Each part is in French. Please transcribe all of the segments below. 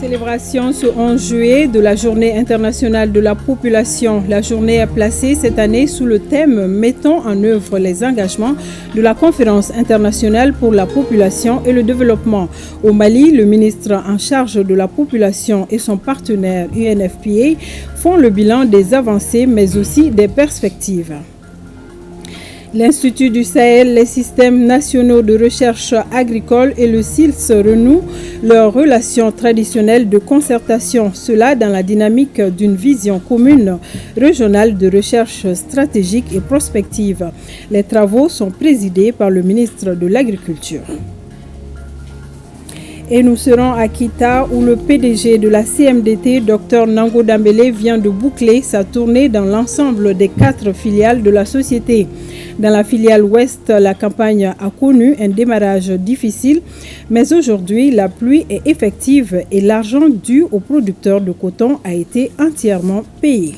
Célébration ce 11 juillet de la Journée internationale de la population. La journée est placée cette année sous le thème « Mettons en œuvre les engagements de la Conférence internationale pour la population et le développement ». Au Mali, le ministre en charge de la population et son partenaire UNFPA font le bilan des avancées mais aussi des perspectives. L'Institut du Sahel, les systèmes nationaux de recherche agricole et le SILS renouent leurs relations traditionnelles de concertation, cela dans la dynamique d'une vision commune régionale de recherche stratégique et prospective. Les travaux sont présidés par le ministre de l'Agriculture. Et nous serons à Kita où le PDG de la CMDT, Dr Nango Dambélé, vient de boucler sa tournée dans l'ensemble des 4 filiales de la société. Dans la filiale ouest, la campagne a connu un démarrage difficile, mais aujourd'hui, la pluie est effective et l'argent dû aux producteurs de coton a été entièrement payé.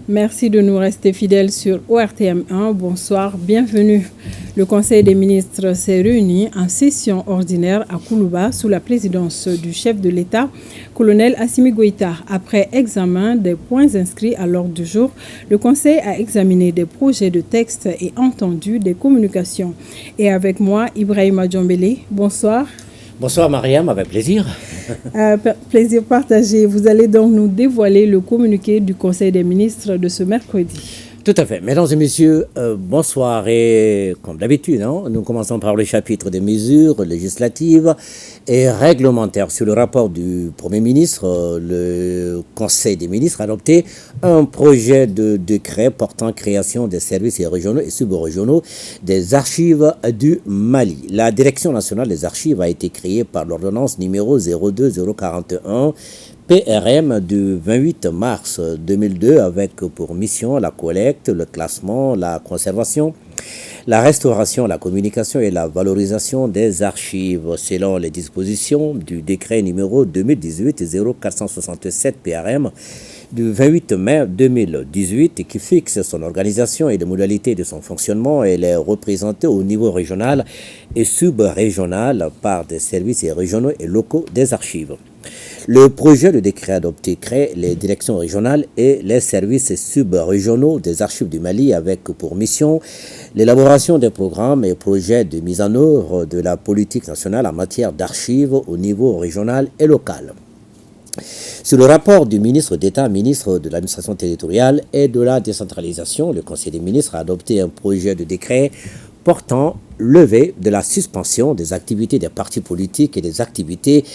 Merci de nous rester fidèles sur ORTM1. Bonsoir, bienvenue. Le Conseil des ministres s'est réuni en session ordinaire à Koulouba sous la présidence du chef de l'État, colonel Assimi Goïta. Après examen des points inscrits à l'ordre du jour, le Conseil a examiné des projets de texte et entendu des communications. Et avec moi, Ibrahima Djombélé. Bonsoir. Bonsoir Mariam, avec plaisir. Plaisir partagé. Vous allez donc nous dévoiler le communiqué du Conseil des ministres de ce mercredi. Tout à fait. Mesdames et messieurs, bonsoir. Et comme d'habitude, nous commençons par le chapitre des mesures législatives et réglementaires. Sur le rapport du Premier ministre, le Conseil des ministres a adopté un projet de décret portant création des services régionaux et subrégionaux des archives du Mali. La Direction nationale des archives a été créée par l'ordonnance numéro 02041 PRM du 28 mars 2002 avec pour mission la collecte, le classement, la conservation, la restauration, la communication et la valorisation des archives selon les dispositions du décret numéro 2018-0467 PRM du 28 mai 2018 qui fixe son organisation et les modalités de son fonctionnement. Elle est représentée au niveau régional et sub-régional par des services régionaux et locaux des archives. Le projet de décret adopté crée les directions régionales et les services sub-régionaux des archives du Mali avec pour mission l'élaboration des programmes et projets de mise en œuvre de la politique nationale en matière d'archives au niveau régional et local. Sur le rapport du ministre d'État, ministre de l'administration territoriale et de la décentralisation, le Conseil des ministres a adopté un projet de décret portant levée de la suspension des activités des partis politiques et des activités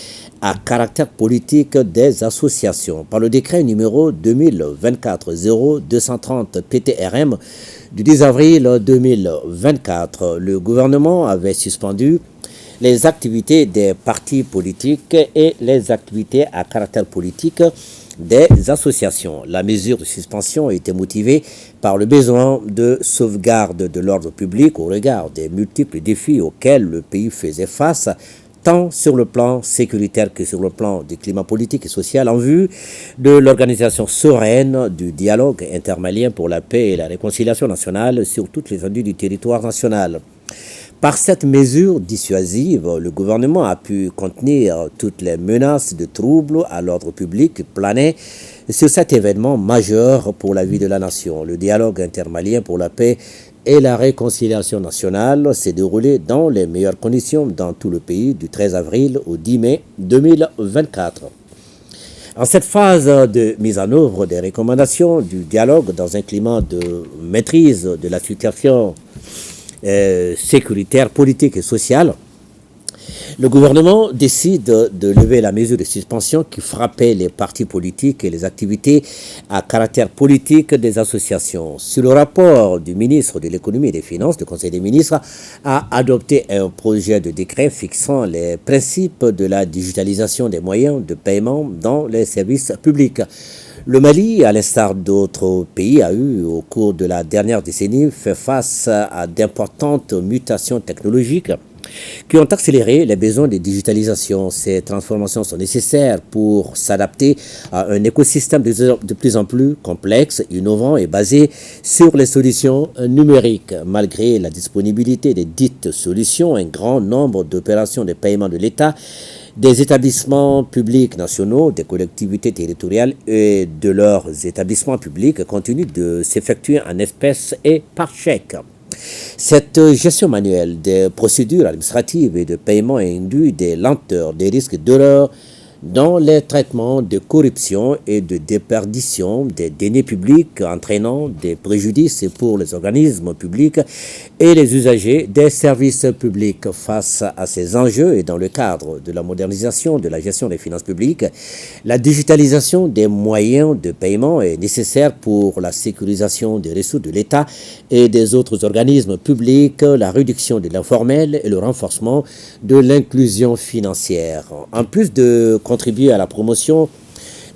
à caractère politique des associations. Par le décret numéro 2024-0230 PTRM du 10 avril 2024, le gouvernement avait suspendu les activités des partis politiques et les activités à caractère politique des associations. La mesure de suspension a été motivée par le besoin de sauvegarde de l'ordre public au regard des multiples défis auxquels le pays faisait face, tant sur le plan sécuritaire que sur le plan du climat politique et social, en vue de l'organisation sereine du dialogue intermalien pour la paix et la réconciliation nationale sur toutes les étendues du territoire national. Par cette mesure dissuasive, le gouvernement a pu contenir toutes les menaces de troubles à l'ordre public qui planaient sur cet événement majeur pour la vie de la nation. Le dialogue intermalien pour la paix et la réconciliation nationale s'est déroulé dans les meilleures conditions dans tout le pays du 13 avril au 10 mai 2024. En cette phase de mise en œuvre des recommandations du dialogue dans un climat de maîtrise de la situation sécuritaire, politique et sociale, le gouvernement décide de lever la mesure de suspension qui frappait les partis politiques et les activités à caractère politique des associations. Sur le rapport du ministre de l'économie et des finances, le Conseil des ministres a adopté un projet de décret fixant les principes de la digitalisation des moyens de paiement dans les services publics. Le Mali, à l'instar d'autres pays, a eu au cours de la dernière décennie fait face à d'importantes mutations technologiques qui ont accéléré les besoins de digitalisation. Ces transformations sont nécessaires pour s'adapter à un écosystème de plus en plus complexe, innovant et basé sur les solutions numériques. Malgré la disponibilité des dites solutions, un grand nombre d'opérations de paiement de l'État, des établissements publics nationaux, des collectivités territoriales et de leurs établissements publics continuent de s'effectuer en espèces et par chèque. Cette gestion manuelle des procédures administratives et de paiement induit des lenteurs, des risques d'erreur dans les traitements de corruption et de déperdition des deniers publics, entraînant des préjudices pour les organismes publics et les usagers des services publics. Face à ces enjeux et dans le cadre de la modernisation de la gestion des finances publiques, la digitalisation des moyens de paiement est nécessaire pour la sécurisation des ressources de l'État et des autres organismes publics, la réduction de l'informel et le renforcement de l'inclusion financière. En plus de contribuer à la promotion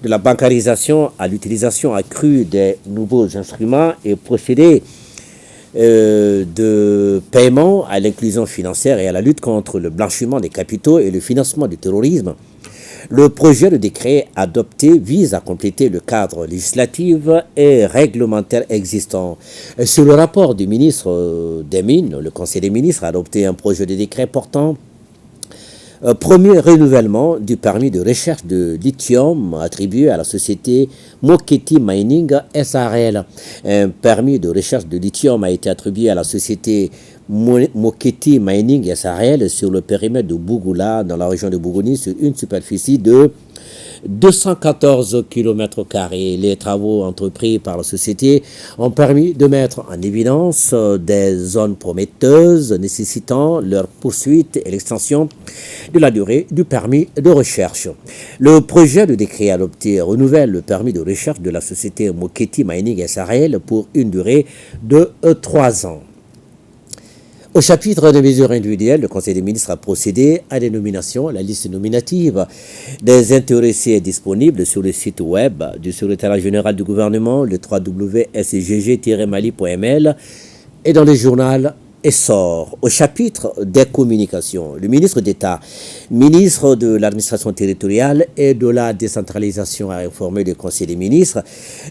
de la bancarisation, à l'utilisation accrue des nouveaux instruments et procédés de paiement, à l'inclusion financière et à la lutte contre le blanchiment des capitaux et le financement du terrorisme, le projet de décret adopté vise à compléter le cadre législatif et réglementaire existant. Sur le rapport du ministre des Mines, le Conseil des ministres a adopté un projet de décret portant premier renouvellement du permis de recherche de lithium attribué à la société Moketi Mining SARL. Un permis de recherche de lithium a été attribué à la société Moketi Mining SARL sur le périmètre de Bougoula, dans la région de Bougouni, sur une superficie de 214 km². Les travaux entrepris par la société ont permis de mettre en évidence des zones prometteuses nécessitant leur poursuite et l'extension de la durée du permis de recherche. Le projet de décret adopté renouvelle le permis de recherche de la société Moketi Mining SARL pour une durée de 3 ans. Au chapitre de mesures individuelles, le Conseil des ministres a procédé à des nominations. La liste nominative des intéressés disponible sur le site web du secrétariat général du gouvernement, le www.scgg-mali.ml, et dans le journal Essor. Au chapitre des communications, le ministre d'État, ministre de l'administration territoriale et de la décentralisation a informé le Conseil des ministres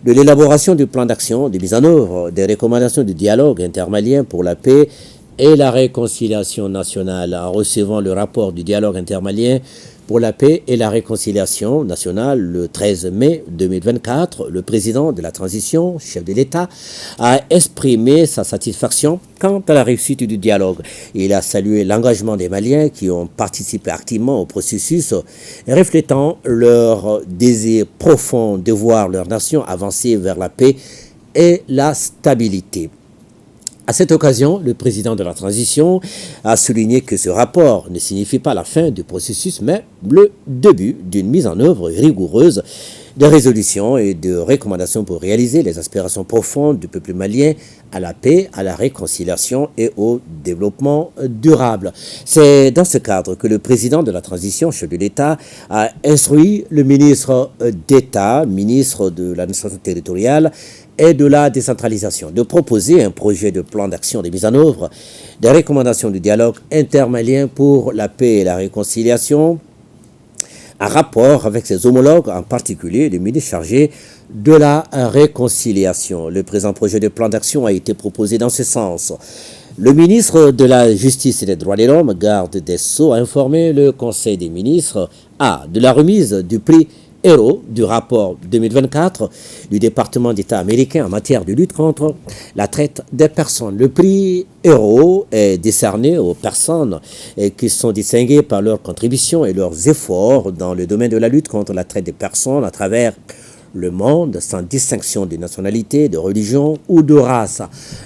de l'élaboration du plan d'action de mise en œuvre des recommandations du dialogue intermalien pour la paix et la réconciliation nationale. En recevant le rapport du dialogue intermalien pour la paix et la réconciliation nationale le 13 mai 2024, le président de la transition, chef de l'État, a exprimé sa satisfaction quant à la réussite du dialogue. Il a salué l'engagement des Maliens qui ont participé activement au processus, reflétant leur désir profond de voir leur nation avancer vers la paix et la stabilité. À cette occasion, le président de la transition a souligné que ce rapport ne signifie pas la fin du processus, mais le début d'une mise en œuvre rigoureuse de résolutions et de recommandations pour réaliser les aspirations profondes du peuple malien à la paix, à la réconciliation et au développement durable. C'est dans ce cadre que le président de la transition, chef de l'État, a instruit le ministre d'État, ministre de l'administration territoriale et de la décentralisation, de proposer un projet de plan d'action de mise en œuvre des recommandations du dialogue intermalien pour la paix et la réconciliation, en rapport avec ses homologues, en particulier le ministre chargé de la réconciliation. Le présent projet de plan d'action a été proposé dans ce sens. Le ministre de la Justice et des Droits de l'Homme, garde des Sceaux, a informé le Conseil des ministres de la remise du prix héros du rapport 2024 du département d'État américain en matière de lutte contre la traite des personnes. Le prix héros est décerné aux personnes qui sont distinguées par leurs contributions et leurs efforts dans le domaine de la lutte contre la traite des personnes à travers le monde, sans distinction de nationalité, de religion ou de race.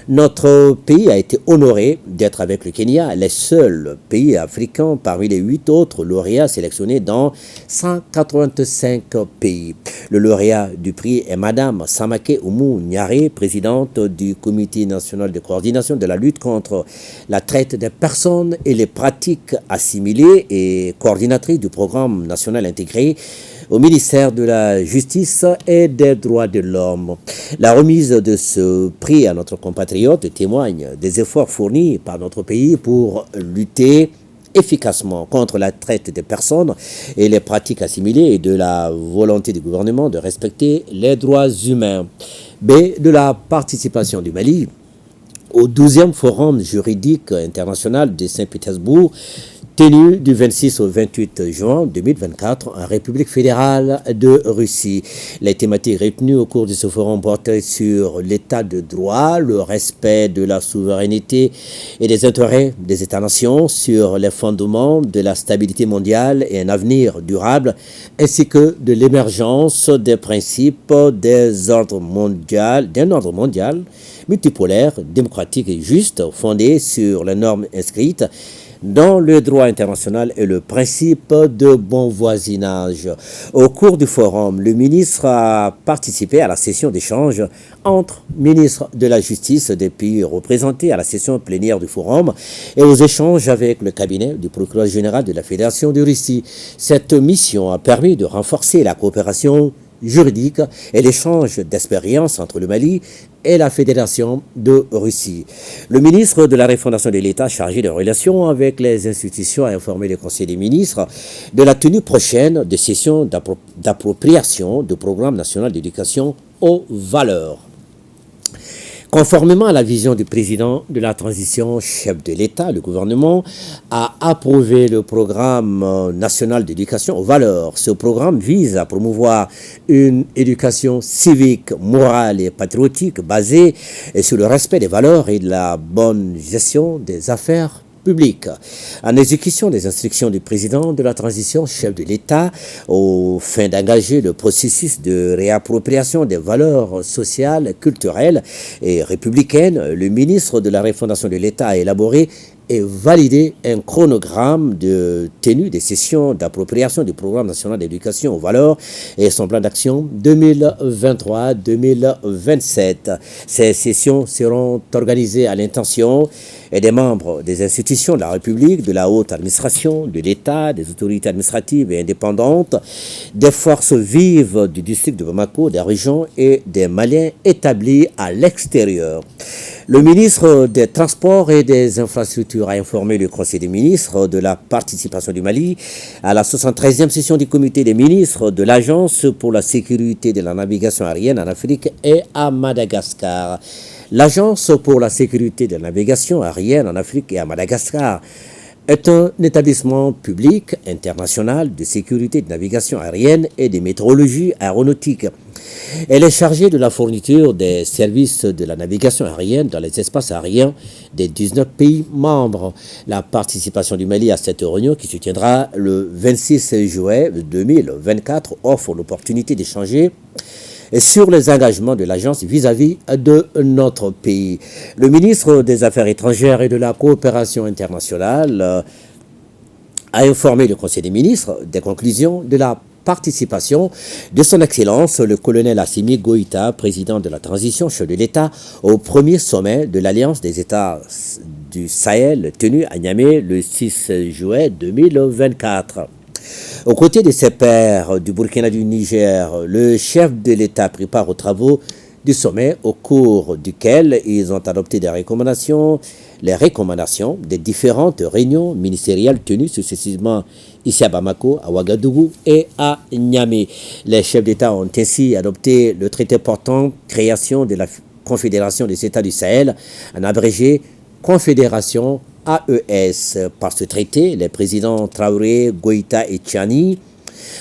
Notre pays a été honoré d'être avec le Kenya, les seuls pays africains parmi les 8 autres lauréats sélectionnés dans 185 pays. Le lauréat du prix est Madame Samake Oumou Nyare, présidente du Comité national de coordination de la lutte contre la traite des personnes et les pratiques assimilées et coordinatrice du programme national intégré au ministère de la Justice et des Droits de l'Homme. La remise de ce prix à notre compatriote témoigne des efforts fournis par notre pays pour lutter efficacement contre la traite des personnes et les pratiques assimilées et de la volonté du gouvernement de respecter les droits humains. B. De la participation du Mali au 12e Forum juridique international de Saint-Pétersbourg, tenu du 26 au 28 juin 2024 en République fédérale de Russie. Les thématiques retenues au cours de ce forum portaient sur l'état de droit, le respect de la souveraineté et des intérêts des États-nations, sur les fondements de la stabilité mondiale et un avenir durable, ainsi que de l'émergence des principes d'un ordre mondial multipolaire, démocratique et juste, fondé sur les normes inscrites dans le droit international et le principe de bon voisinage. Au cours du forum, le ministre a participé à la session d'échange entre ministres de la Justice des pays représentés à la session plénière du forum et aux échanges avec le cabinet du procureur général de la Fédération de Russie. Cette mission a permis de renforcer la coopération juridique et l'échange d'expériences entre le Mali et la Fédération de Russie. Le ministre de la Refondation de l'État chargé des relations avec les institutions a informé le Conseil des ministres de la tenue prochaine de sessions d'appropriation du programme national d'éducation aux valeurs. Conformément à la vision du président de la transition, chef de l'État, le gouvernement a approuvé le programme national d'éducation aux valeurs. Ce programme vise à promouvoir une éducation civique, morale et patriotique basée sur le respect des valeurs et de la bonne gestion des affaires public. En exécution des instructions du président de la transition, chef de l'État, au fin d'engager le processus de réappropriation des valeurs sociales, culturelles et républicaines, le ministre de la Refondation de l'État a élaboré et validé un chronogramme de tenue des sessions d'appropriation du programme national d'éducation aux valeurs et son plan d'action 2023-2027. Ces sessions seront organisées à l'intention des membres des institutions de la République, de la haute administration, de l'État, des autorités administratives et indépendantes, des forces vives du district de Bamako, des régions et des Maliens établis à l'extérieur. Le ministre des Transports et des Infrastructures a informé le Conseil des ministres de la participation du Mali à la 73e session du comité des ministres de l'Agence pour la sécurité de la navigation aérienne en Afrique et à Madagascar. L'Agence pour la sécurité de la navigation aérienne en Afrique et à Madagascar est un établissement public international de sécurité de navigation aérienne et de météorologie aéronautique. Elle est chargée de la fourniture des services de la navigation aérienne dans les espaces aériens des 19 pays membres. La participation du Mali à cette réunion qui se tiendra le 26 juillet 2024 offre l'opportunité d'échanger sur les engagements de l'agence vis-à-vis de notre pays. Le ministre des Affaires étrangères et de la coopération internationale a informé le Conseil des ministres des conclusions de la participation de son Excellence le colonel Assimi Goïta, président de la transition, chef de l'État, au premier sommet de l'Alliance des États du Sahel tenu à Niamey le 6 juillet 2024. Aux côtés de ses pairs du Burkina et du Niger, le chef de l'État prit part aux travaux du sommet au cours duquel ils ont adopté les recommandations des différentes réunions ministérielles tenues successivement ici à Bamako, à Ouagadougou et à Niamey. Les chefs d'État ont ainsi adopté le traité portant création de la Confédération des États du Sahel, en abrégé Confédération AES. Par ce traité, les présidents Traoré, Goïta et Tchani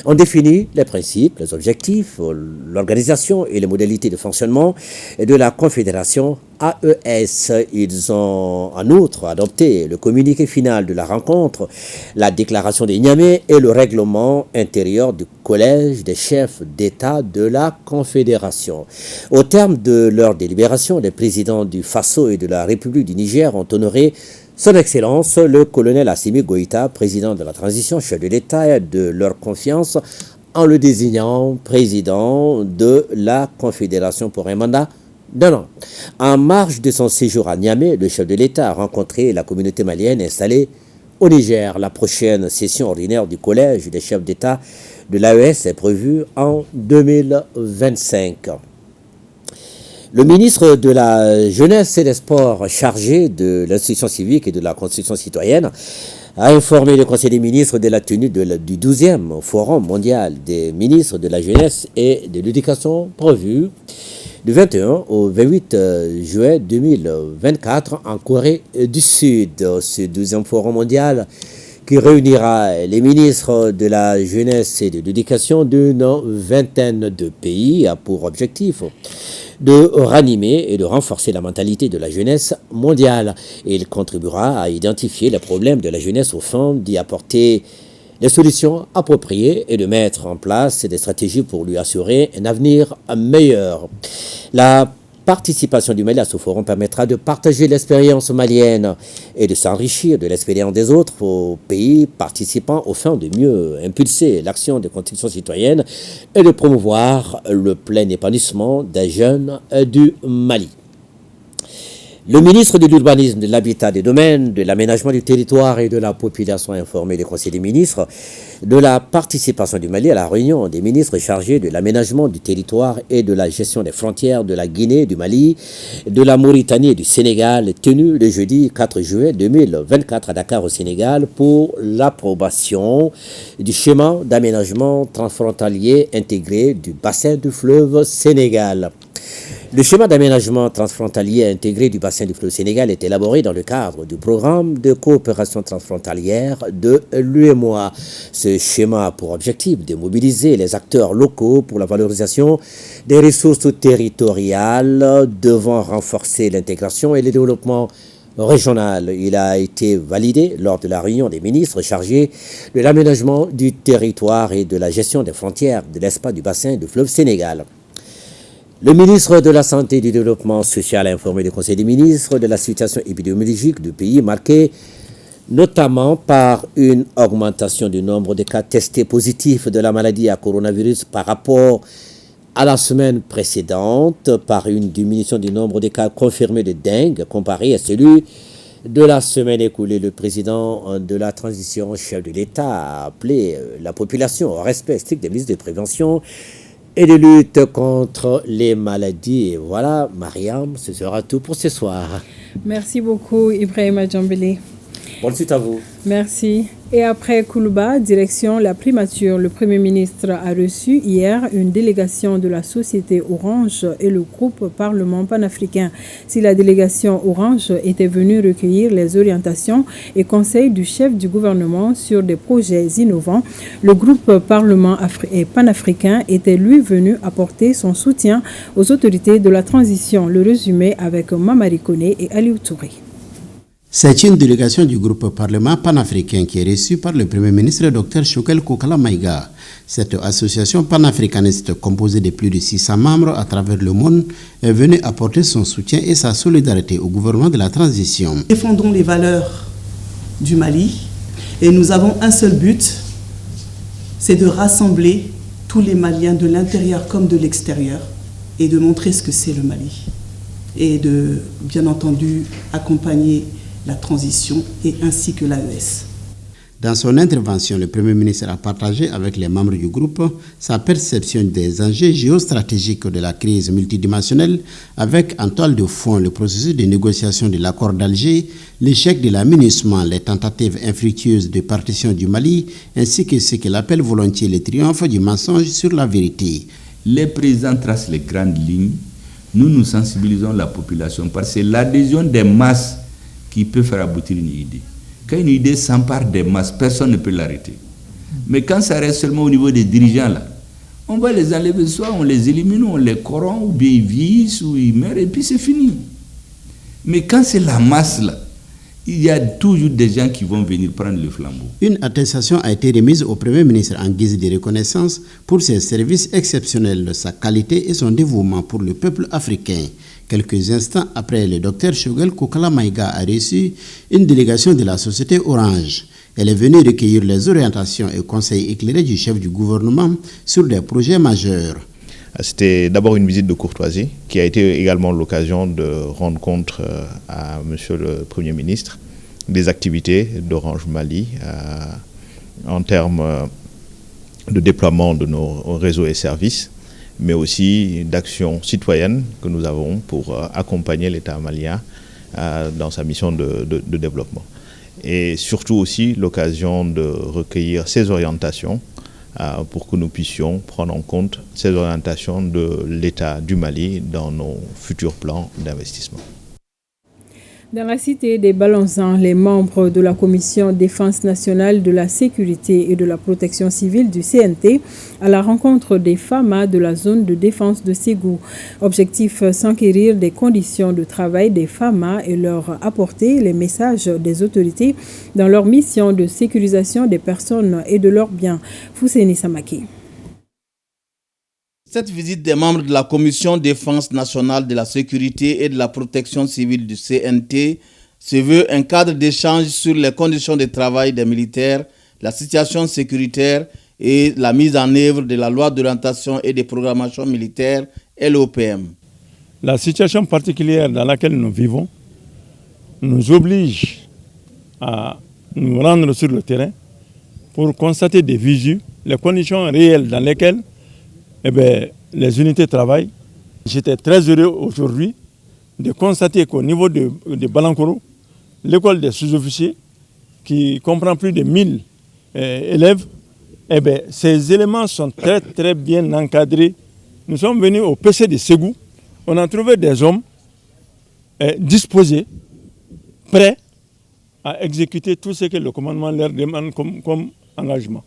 ont défini les principes, les objectifs, l'organisation et les modalités de fonctionnement de la Confédération AES. Ils ont en outre adopté le communiqué final de la rencontre, la déclaration de Niamey et le règlement intérieur du collège des chefs d'État de la Confédération. Au terme de leur délibération, les présidents du Faso et de la République du Niger ont honoré Son Excellence, le colonel Assimi Goïta, président de la transition, chef de l'État, de leur confiance en le désignant président de la Confédération pour un mandat d'un an. En marge de son séjour à Niamey, le chef de l'État a rencontré la communauté malienne installée au Niger. La prochaine session ordinaire du collège des chefs d'État de l'AES est prévue en 2025. Le ministre de la Jeunesse et des Sports chargé de l'instruction civique et de la construction citoyenne a informé le Conseil des ministres de la tenue du 12e Forum mondial des ministres de la jeunesse et de l'éducation prévu du 21 au 28 juin 2024 en Corée du Sud. Ce 12e Forum mondial qui réunira les ministres de la jeunesse et de l'éducation d'une vingtaine de pays a pour objectif de ranimer et de renforcer la mentalité de la jeunesse mondiale. Il contribuera à identifier les problèmes de la jeunesse au fond, d'y apporter des solutions appropriées et de mettre en place des stratégies pour lui assurer un avenir meilleur. La participation du Mali à ce forum permettra de partager l'expérience malienne et de s'enrichir de l'expérience des autres pays participants au fin de mieux impulser l'action de construction citoyenne et de promouvoir le plein épanouissement des jeunes du Mali. Le ministre de l'Urbanisme, de l'Habitat, des Domaines, de l'Aménagement du Territoire et de la Population a informé le Conseil des ministres de la participation du Mali à la réunion des ministres chargés de l'aménagement du territoire et de la gestion des frontières de la Guinée, du Mali, de la Mauritanie et du Sénégal, tenue le jeudi 4 juillet 2024 à Dakar au Sénégal pour l'approbation du schéma d'aménagement transfrontalier intégré du bassin du fleuve Sénégal. Le schéma d'aménagement transfrontalier intégré du bassin du fleuve Sénégal est élaboré dans le cadre du programme de coopération transfrontalière de l'UEMOA. Ce schéma a pour objectif de mobiliser les acteurs locaux pour la valorisation des ressources territoriales devant renforcer l'intégration et le développement régional. Il a été validé lors de la réunion des ministres chargés de l'aménagement du territoire et de la gestion des frontières de l'espace du bassin du fleuve Sénégal. Le ministre de la Santé et du Développement social a informé le Conseil des ministres de la situation épidémiologique du pays marquée notamment par une augmentation du nombre de cas testés positifs de la maladie à coronavirus par rapport à la semaine précédente, par une diminution du nombre de cas confirmés de dengue comparé à celui de la semaine écoulée. Le président de la transition, chef de l'État, a appelé la population au respect strict des mesures de prévention et de lutte contre les maladies. Et voilà, Mariam, ce sera tout pour ce soir. Merci beaucoup, Ibrahima Djambélé. Bonne suite à vous. Merci. Et après Koulouba, direction la primature, le Premier ministre a reçu hier une délégation de la société Orange et le groupe Parlement panafricain. Si la délégation Orange était venue recueillir les orientations et conseils du chef du gouvernement sur des projets innovants, le groupe Parlement panafricain était lui venu apporter son soutien aux autorités de la transition. Le résumé avec Mamari Koné et Aliou Touré. C'est une délégation du groupe Parlement panafricain qui est reçue par le Premier ministre Dr Choguel Kokala Maïga. Cette association panafricaniste composée de plus de 600 membres à travers le monde est venue apporter son soutien et sa solidarité au gouvernement de la transition. Nous défendons les valeurs du Mali et nous avons un seul but, c'est de rassembler tous les Maliens de l'intérieur comme de l'extérieur et de montrer ce que c'est le Mali et de, bien entendu, accompagner la transition et ainsi que l'AES. Dans son intervention, le Premier ministre a partagé avec les membres du groupe sa perception des enjeux géostratégiques de la crise multidimensionnelle avec en toile de fond le processus de négociation de l'accord d'Alger, l'échec de l'aménagement, les tentatives infructueuses de partition du Mali ainsi que ce qu'il appelle volontiers le triomphe du mensonge sur la vérité. Les présidents tracent les grandes lignes, nous sensibilisons la population parce que c'est l'adhésion des masses qui peut faire aboutir une idée. Quand une idée s'empare des masses, personne ne peut l'arrêter. Mais quand ça reste seulement au niveau des dirigeants, là, on va les enlever, soit on les élimine, on les corrompt, ou bien ils vieillissent, ou ils meurent, et puis c'est fini. Mais quand c'est la masse, là, il y a toujours des gens qui vont venir prendre le flambeau. Une attestation a été remise au Premier ministre en guise de reconnaissance pour ses services exceptionnels, sa qualité et son dévouement pour le peuple africain. Quelques instants après, le docteur Choguel Kokala Maïga a reçu une délégation de la société Orange. Elle est venue recueillir les orientations et conseils éclairés du chef du gouvernement sur des projets majeurs. C'était d'abord une visite de courtoisie qui a été également l'occasion de rendre compte à Monsieur le Premier ministre des activités d'Orange Mali en termes de déploiement de nos réseaux et services, mais aussi d'actions citoyennes que nous avons pour accompagner l'État malien dans sa mission de développement. et surtout aussi l'occasion de recueillir ces orientations pour que nous puissions prendre en compte ces orientations de l'État du Mali dans nos futurs plans d'investissement. Dans la cité des Balanzans, les membres de la Commission défense nationale de la sécurité et de la protection civile du CNT à la rencontre des FAMA de la zone de défense de Ségou. Objectif, s'enquérir des conditions de travail des FAMA et leur apporter les messages des autorités dans leur mission de sécurisation des personnes et de leurs biens. Fousséni Samaki. Cette visite des membres de la Commission défense nationale de la sécurité et de la protection civile du CNT se veut un cadre d'échange sur les conditions de travail des militaires, la situation sécuritaire et la mise en œuvre de la loi d'orientation et de programmation militaire LOPM. La situation particulière dans laquelle nous vivons nous oblige à nous rendre sur le terrain pour constater des visus, les conditions réelles dans lesquelles les unités travaillent. J'étais très heureux aujourd'hui de constater qu'au niveau de Balankoro, l'école des sous-officiers, qui comprend plus de 1000 élèves, ces éléments sont très très bien encadrés. Nous sommes venus au PC de Ségou, on a trouvé des hommes disposés, prêts à exécuter tout ce que le commandement leur demande comme engagement.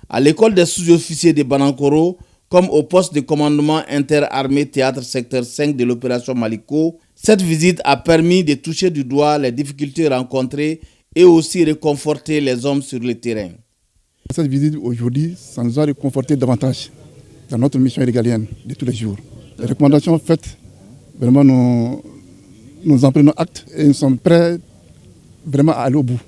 À l'école des sous-officiers de Balankoro, comme au poste de commandement interarmé théâtre secteur 5 de l'opération Maliko, cette visite a permis de toucher du doigt les difficultés rencontrées et aussi réconforter les hommes sur le terrain. Cette visite aujourd'hui, ça nous a réconforté davantage dans notre mission régalienne de tous les jours. Les recommandations faites, vraiment nous en prenons acte et nous sommes prêts vraiment à aller au bout.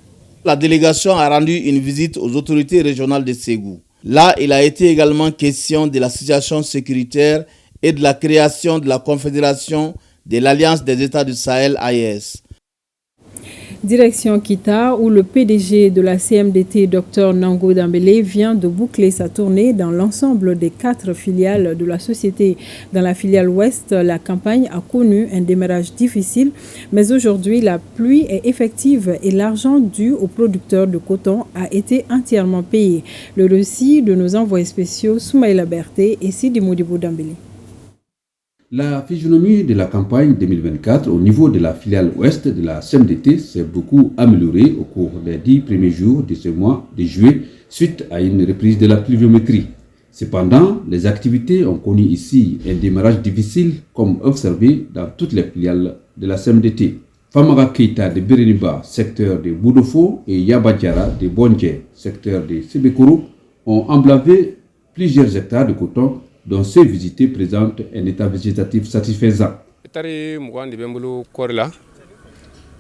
La délégation a rendu une visite aux autorités régionales de Ségou. Là, il a été également question de la situation sécuritaire et de la création de la Confédération de l'Alliance des États du Sahel, AES. Direction Kita, où le PDG de la CMDT, Dr Nango Dambélé, vient de boucler sa tournée dans l'ensemble des 4 filiales de la société. Dans la filiale ouest, la campagne a connu un démarrage difficile, mais aujourd'hui, la pluie est effective et l'argent dû aux producteurs de coton a été entièrement payé. Le récit de nos envoyés spéciaux Soumaïla Berté et Sidi Modibo Dambélé. La physionomie de la campagne 2024 au niveau de la filiale ouest de la CMDT s'est beaucoup améliorée au cours des 10 premiers jours de ce mois de juillet suite à une reprise de la pluviométrie. Cependant, les activités ont connu ici un démarrage difficile comme observé dans toutes les filiales de la CMDT. Famara Keita de Bereniba, secteur de Boudofo, et Yabadjara de Bondje, secteur de Sebekoro, ont emblavé plusieurs hectares de coton dont ceux visités présentent un état végétatif satisfaisant.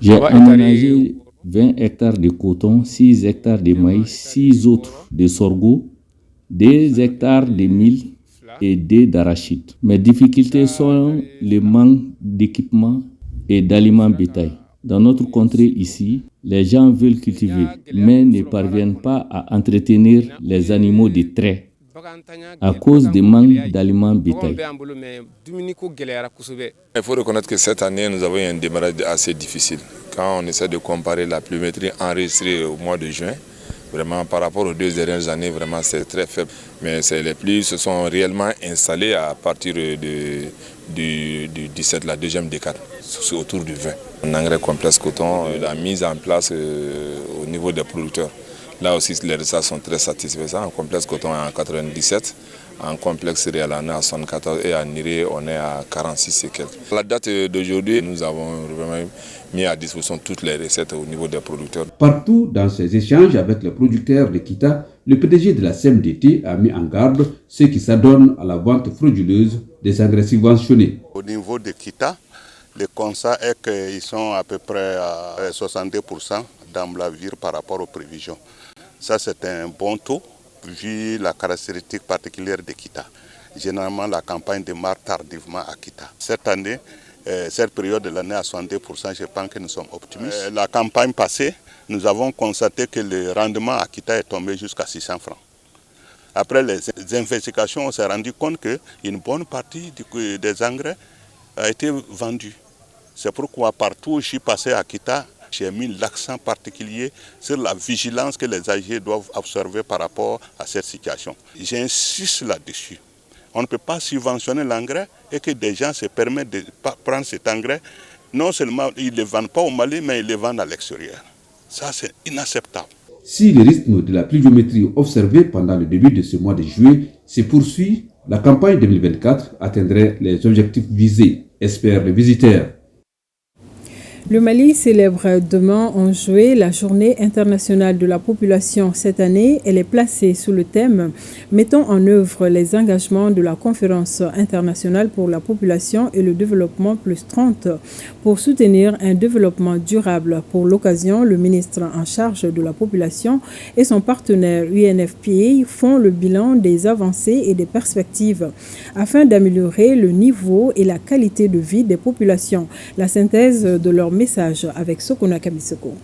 J'ai aménagé 20 hectares de coton, 6 hectares de maïs, 6 autres de sorgho, 2 hectares de mil et 2 d'arachide. Mes difficultés sont le manque d'équipement et d'aliments bétail. Dans notre contrée ici, les gens veulent cultiver, mais ne parviennent pas à entretenir les animaux de trait à cause du manque d'aliments bétail. Il faut reconnaître que cette année, nous avons eu un démarrage assez difficile. Quand on essaie de comparer la pluviométrie enregistrée au mois de juin, vraiment par rapport aux 2 dernières années, vraiment c'est très faible. Mais les pluies se sont réellement installées à partir du 17, la deuxième décade, autour du 20. Un engrais complexe coton, la mise en place au niveau des producteurs. Là aussi, les résultats sont très satisfaisants. En complexe coton, en 97. En complexe céréales, on est à 74. Et en Iré, on est à 46 et quelques. À la date d'aujourd'hui, nous avons vraiment mis à disposition toutes les recettes au niveau des producteurs. Partout dans ces échanges avec les producteurs de Kita, le PDG de la CMDT a mis en garde ceux qui s'adonnent à la vente frauduleuse des engrais subventionnés. Au niveau de Kita, le constat est qu'ils sont à peu près à 62% d'emblavure par rapport aux prévisions. Ça, c'est un bon taux, vu la caractéristique particulière de Kita. Généralement, la campagne démarre tardivement à Kita. Cette année, cette période de l'année à 62%, je pense que nous sommes optimistes. La campagne passée, nous avons constaté que le rendement à Kita est tombé jusqu'à 600 francs. Après les investigations, on s'est rendu compte qu'une bonne partie des engrais a été vendue. C'est pourquoi partout où je suis passé à Kita, j'ai mis l'accent particulier sur la vigilance que les AG doivent observer par rapport à cette situation. J'insiste là-dessus. On ne peut pas subventionner l'engrais et que des gens se permettent de prendre cet engrais. Non seulement ils ne le vendent pas au Mali, mais ils le vendent à l'extérieur. Ça, c'est inacceptable. Si le rythme de la pluviométrie observé pendant le début de ce mois de juillet se poursuit, la campagne 2024 atteindrait les objectifs visés, espèrent les visiteurs. Le Mali célèbre demain en juillet la Journée internationale de la population. Cette année, elle est placée sous le thème « Mettons en œuvre les engagements de la Conférence internationale pour la population et le développement plus 30 pour soutenir un développement durable ». Pour l'occasion, le ministre en charge de la population et son partenaire UNFPA font le bilan des avancées et des perspectives afin d'améliorer le niveau et la qualité de vie des populations. La synthèse de leur message avec Sokona Kamisoko.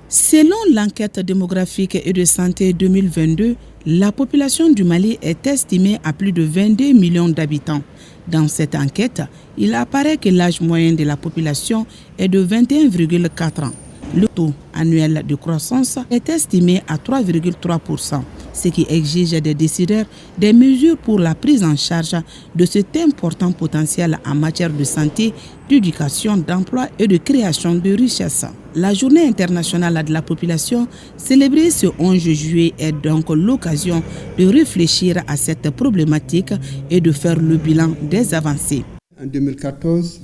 Selon l'enquête démographique et de santé 2022, la population du Mali est estimée à plus de 22 millions d'habitants. Dans cette enquête, il apparaît que l'âge moyen de la population est de 21,4 ans. Le taux annuel de croissance est estimé à 3,3%, ce qui exige des décideurs des mesures pour la prise en charge de cet important potentiel en matière de santé, d'éducation, d'emploi et de création de richesses. La Journée internationale de la population, célébrée ce 11 juillet, est donc l'occasion de réfléchir à cette problématique et de faire le bilan des avancées. En 2014,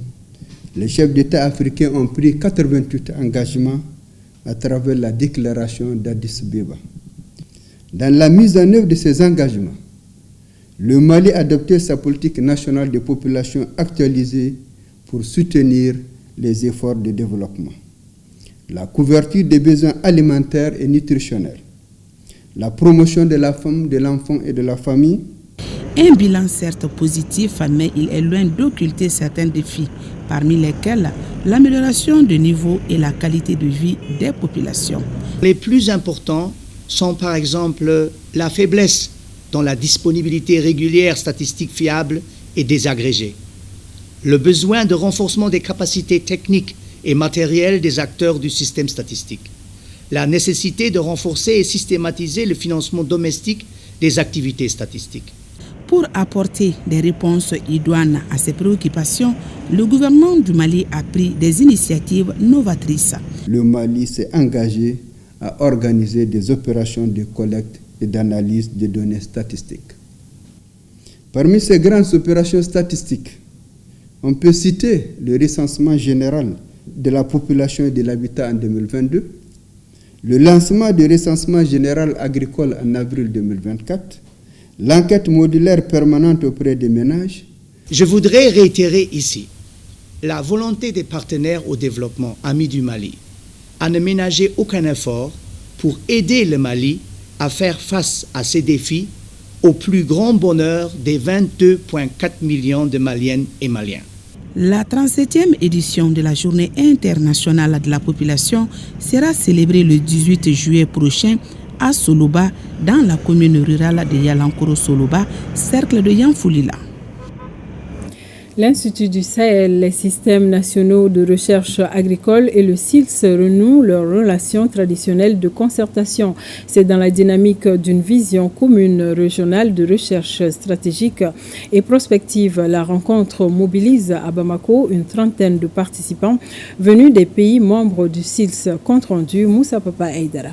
les chefs d'État africains ont pris 88 engagements à travers la déclaration d'Addis Abeba. Dans la mise en œuvre de ces engagements, le Mali a adopté sa politique nationale de population actualisée pour soutenir les efforts de développement, la couverture des besoins alimentaires et nutritionnels, la promotion de la femme, de l'enfant et de la famille. Un bilan certes positif, mais il est loin d'occulter certains défis, parmi lesquels l'amélioration du niveau et la qualité de vie des populations. Les plus importants sont par exemple la faiblesse dans la disponibilité régulière statistique fiable et désagrégée, le besoin de renforcement des capacités techniques et matérielles des acteurs du système statistique, la nécessité de renforcer et systématiser le financement domestique des activités statistiques. Pour apporter des réponses idoines à ces préoccupations, le gouvernement du Mali a pris des initiatives novatrices. Le Mali s'est engagé à organiser des opérations de collecte et d'analyse des données statistiques. Parmi ces grandes opérations statistiques, on peut citer le recensement général de la population et de l'habitat en 2022, le lancement du recensement général agricole en avril 2024, l'enquête modulaire permanente auprès des ménages. Je voudrais réitérer ici la volonté des partenaires au développement amis du Mali à ne ménager aucun effort pour aider le Mali à faire face à ces défis au plus grand bonheur des 22,4 millions de Maliennes et Maliens. La 37e édition de la Journée internationale de la population sera célébrée le 18 juillet prochain à Soloba, dans la commune rurale de Yalankoro-Soloba, cercle de Yanfoulila. L'Institut du Sahel, les systèmes nationaux de recherche agricole et le SILS renouent leurs relations traditionnelles de concertation. C'est dans la dynamique d'une vision commune régionale de recherche stratégique et prospective. La rencontre mobilise à Bamako une trentaine de participants venus des pays membres du SILS. Compte rendu Moussa Papa Aïdara.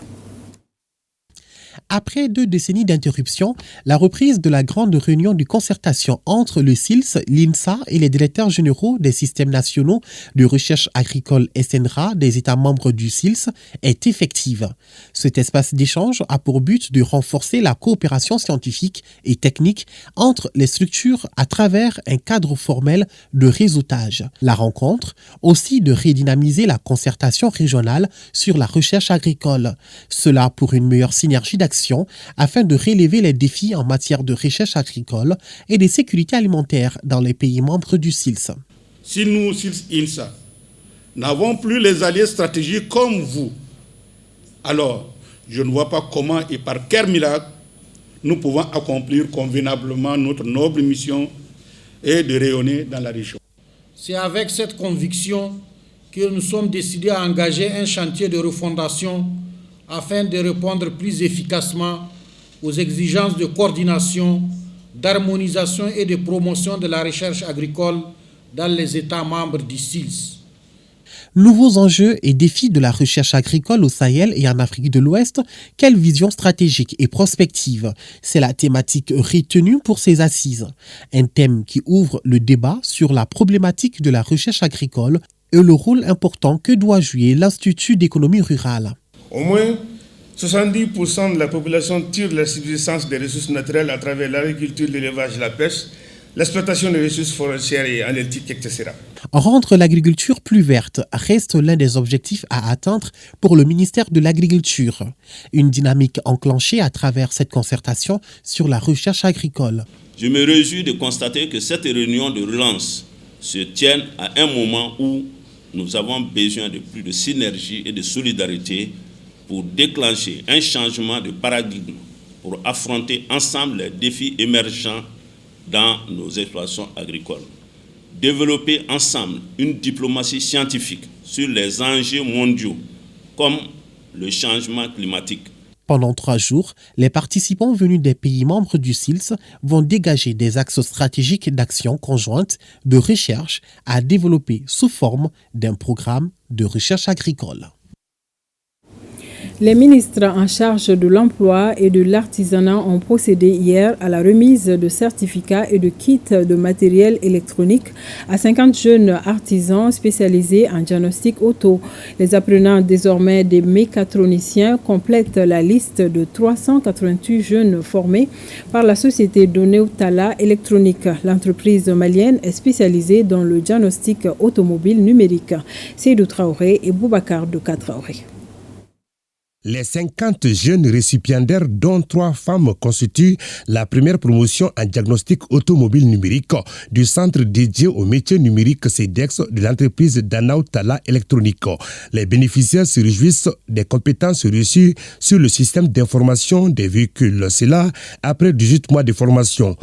Après 2 décennies d'interruption, la reprise de la grande réunion de concertation entre le SILS, l'INSA et les directeurs généraux des systèmes nationaux de recherche agricole SNRA des États membres du SILS est effective. Cet espace d'échange a pour but de renforcer la coopération scientifique et technique entre les structures à travers un cadre formel de réseautage. La rencontre aussi de redynamiser la concertation régionale sur la recherche agricole. Cela pour une meilleure synergie d'action afin de relever les défis en matière de recherche agricole et de sécurité alimentaire dans les pays membres du SILS. Si nous, SILS-INSA, n'avons plus les alliés stratégiques comme vous, alors je ne vois pas comment et par quel miracle nous pouvons accomplir convenablement notre noble mission et de rayonner dans la région. C'est avec cette conviction que nous sommes décidés à engager un chantier de refondation afin de répondre plus efficacement aux exigences de coordination, d'harmonisation et de promotion de la recherche agricole dans les États membres du SILS. Nouveaux enjeux et défis de la recherche agricole au Sahel et en Afrique de l'Ouest, quelle vision stratégique et prospective? C'est la thématique retenue pour ces assises. Un thème qui ouvre le débat sur la problématique de la recherche agricole et le rôle important que doit jouer l'Institut d'économie rurale. Au moins 70% de la population tire la subsistance des ressources naturelles à travers l'agriculture, l'élevage, la pêche, l'exploitation des ressources forestières et halieutiques, etc. Rendre l'agriculture plus verte reste l'un des objectifs à atteindre pour le ministère de l'Agriculture. Une dynamique enclenchée à travers cette concertation sur la recherche agricole. Je me réjouis de constater que cette réunion de relance se tienne à un moment où nous avons besoin de plus de synergie et de solidarité pour déclencher un changement de paradigme, pour affronter ensemble les défis émergents dans nos exploitations agricoles. Développer ensemble une diplomatie scientifique sur les enjeux mondiaux, comme le changement climatique. Pendant 3 jours, les participants venus des pays membres du SILS vont dégager des axes stratégiques d'action conjointe de recherche à développer sous forme d'un programme de recherche agricole. Les ministres en charge de l'emploi et de l'artisanat ont procédé hier à la remise de certificats et de kits de matériel électronique à 50 jeunes artisans spécialisés en diagnostic auto. Les apprenants désormais des mécatroniciens complètent la liste de 388 jeunes formés par la société Doneutala Électronique. L'entreprise malienne est spécialisée dans le diagnostic automobile numérique. Seydou Traoré et Boubacar Douka Traoré. Les 50 jeunes récipiendaires, dont 3 femmes, constituent la première promotion en diagnostic automobile numérique du centre dédié aux métiers numériques CEDEX de l'entreprise Doneutala Électronique. Les bénéficiaires se réjouissent des compétences reçues sur le système d'information des véhicules. C'est là après 18 mois de formation.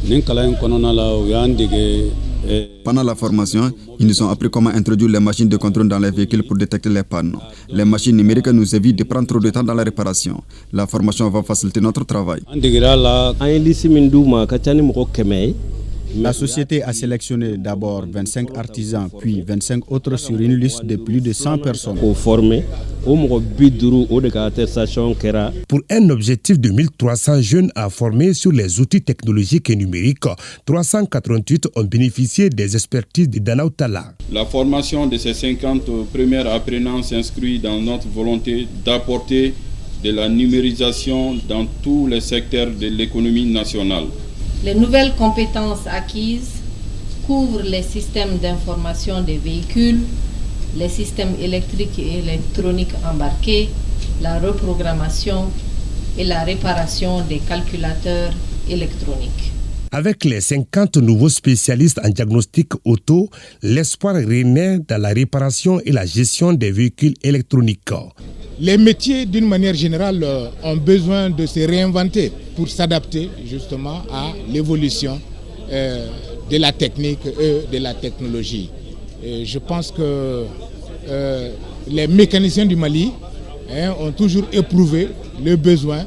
Pendant la formation, ils nous ont appris comment introduire les machines de contrôle dans les véhicules pour détecter les pannes. Les machines numériques nous évitent de prendre trop de temps dans la réparation. La formation va faciliter notre travail. La société a sélectionné d'abord 25 artisans, puis 25 autres sur une liste de plus de 100 personnes. Pour un objectif de 1300 jeunes à former sur les outils technologiques et numériques, 388 ont bénéficié des expertises de Doneutala. La formation de ces 50 premiers apprenants s'inscrit dans notre volonté d'apporter de la numérisation dans tous les secteurs de l'économie nationale. Les nouvelles compétences acquises couvrent les systèmes d'information des véhicules, les systèmes électriques et électroniques embarqués, la reprogrammation et la réparation des calculateurs électroniques. Avec les 50 nouveaux spécialistes en diagnostic auto, l'espoir renaît dans la réparation et la gestion des véhicules électroniques. Les métiers, d'une manière générale, ont besoin de se réinventer pour s'adapter justement à l'évolution de la technique et de la technologie. Et je pense que les mécaniciens du Mali ont toujours éprouvé le besoin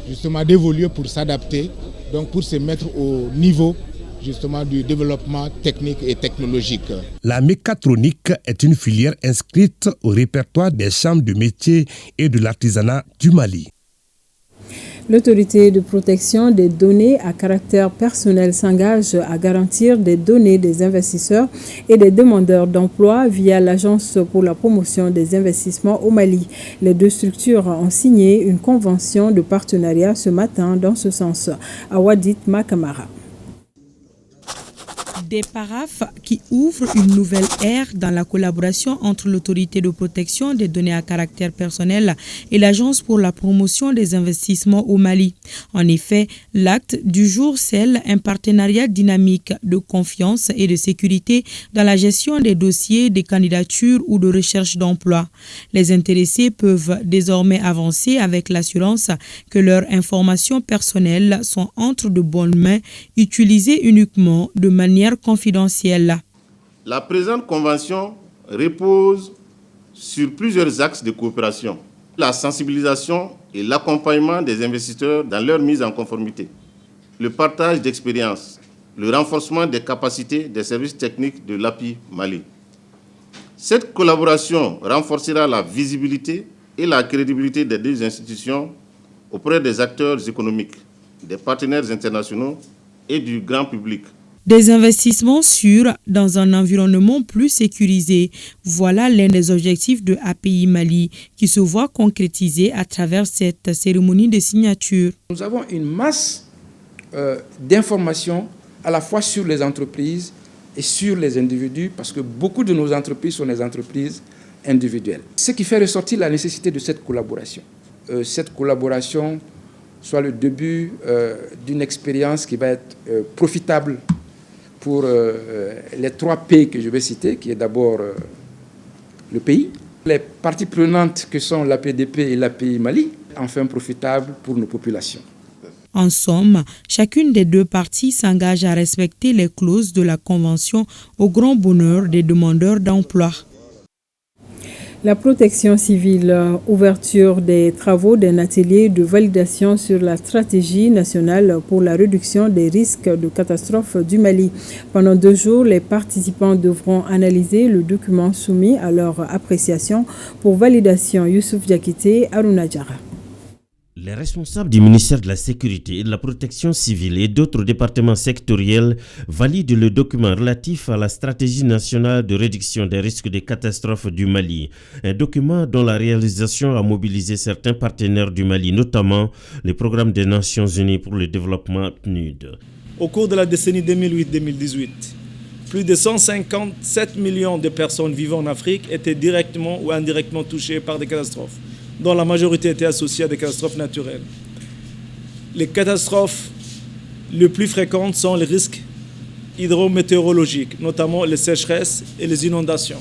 justement d'évoluer pour s'adapter, donc pour se mettre au niveau justement du développement technique et technologique. La mécatronique est une filière inscrite au répertoire des chambres de métiers et de l'artisanat du Mali. L'autorité de protection des données à caractère personnel s'engage à garantir des données des investisseurs et des demandeurs d'emploi via l'Agence pour la promotion des investissements au Mali. Les 2 structures ont signé une convention de partenariat ce matin dans ce sens. Awadit Makamara. Des paraphes qui ouvrent une nouvelle ère dans la collaboration entre l'autorité de protection des données à caractère personnel et l'Agence pour la promotion des investissements au Mali. En effet, l'acte du jour scelle un partenariat dynamique de confiance et de sécurité dans la gestion des dossiers, des candidatures ou de recherche d'emploi. Les intéressés peuvent désormais avancer avec l'assurance que leurs informations personnelles sont entre de bonnes mains, utilisées uniquement de manière confidentielle. La présente convention repose sur plusieurs axes de coopération. La sensibilisation et l'accompagnement des investisseurs dans leur mise en conformité, le partage d'expériences, le renforcement des capacités des services techniques de l'API Mali. Cette collaboration renforcera la visibilité et la crédibilité des deux institutions auprès des acteurs économiques, des partenaires internationaux et du grand public. Des investissements sûrs dans un environnement plus sécurisé. Voilà l'un des objectifs de API Mali qui se voit concrétisé à travers cette cérémonie de signature. Nous avons une masse d'informations à la fois sur les entreprises et sur les individus parce que beaucoup de nos entreprises sont des entreprises individuelles. Ce qui fait ressortir la nécessité de cette collaboration. Cette collaboration soit le début d'une expérience qui va être profitable pour les 3 P que je vais citer, qui est d'abord le pays, les parties prenantes que sont l'APDP et l'API Mali, enfin profitable pour nos populations. En somme, chacune des 2 parties s'engage à respecter les clauses de la Convention au grand bonheur des demandeurs d'emploi. La protection civile, ouverture des travaux d'un atelier de validation sur la stratégie nationale pour la réduction des risques de catastrophe du Mali. Pendant 2 jours, les participants devront analyser le document soumis à leur appréciation pour validation. Youssouf Diakité, Aruna Diarra. Les responsables du ministère de la Sécurité et de la Protection civile et d'autres départements sectoriels valident le document relatif à la stratégie nationale de réduction des risques de catastrophes du Mali. Un document dont la réalisation a mobilisé certains partenaires du Mali, notamment le programme des Nations Unies pour le développement PNUD. Au cours de la décennie 2008-2018, plus de 157 millions de personnes vivant en Afrique étaient directement ou indirectement touchées par des catastrophes, dont la majorité était associée à des catastrophes naturelles. Les catastrophes les plus fréquentes sont les risques hydrométéorologiques, notamment les sécheresses et les inondations.